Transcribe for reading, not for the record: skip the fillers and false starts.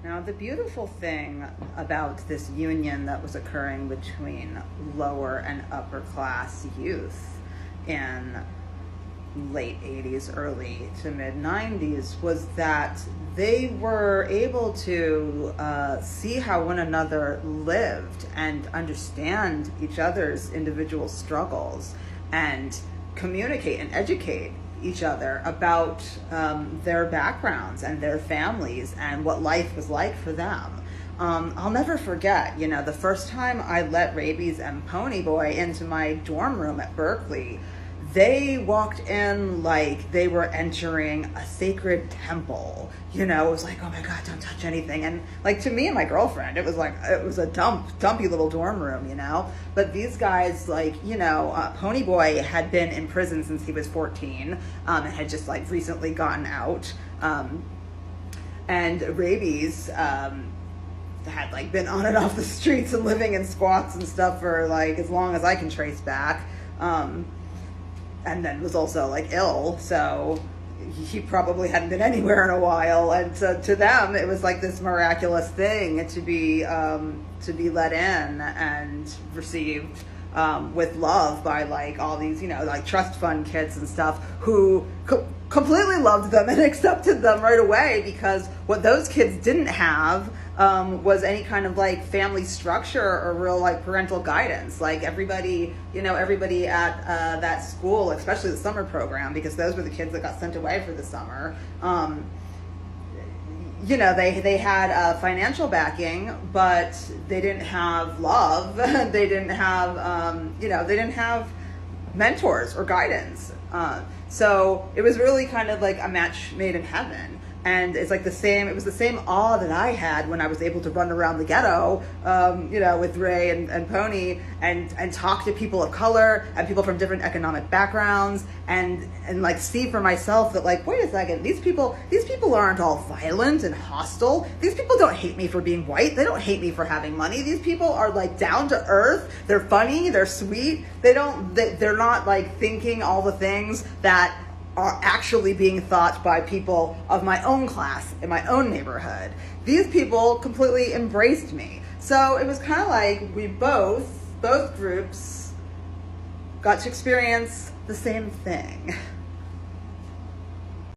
Now, the beautiful thing about this union that was occurring between lower and upper class youth in late 80s, early to mid 90s was that they were able to see how one another lived and understand each other's individual struggles and communicate and educate each other about their backgrounds and their families and what life was like for them. I'll never forget, the first time I let Rabies and Ponyboy into my dorm room at Berkeley, they walked in like they were entering a sacred temple. It was like, oh my God, don't touch anything. And like to me and my girlfriend, it was a dumpy little dorm room, But these guys, Ponyboy had been in prison since he was 14 and had just like recently gotten out. And Rabies had like been on and off the streets and living in squats and stuff for like as long as I can trace back. And then was also like ill, so he probably hadn't been anywhere in a while. And to them, it was like this miraculous thing to be let in and received with love by like all these, like trust fund kids and stuff who completely loved them and accepted them right away, because what those kids didn't have was any kind of like family structure or real like parental guidance. Like everybody at that school, especially the summer program, because those were the kids that got sent away for the summer. They had financial backing, but they didn't have love. They didn't have mentors or guidance. So it was really kind of like a match made in heaven. And it's like it was the same awe that I had when I was able to run around the ghetto, with Ray and Pony and talk to people of color and people from different economic backgrounds and like see for myself that like, wait a second, these people aren't all violent and hostile. These people don't hate me for being white. They don't hate me for having money. These people are like down to earth. They're funny. They're sweet. They're not like thinking all the things that are actually being thought by people of my own class in my own neighborhood. These people completely embraced me. So it was kind of like we both groups got to experience the same thing.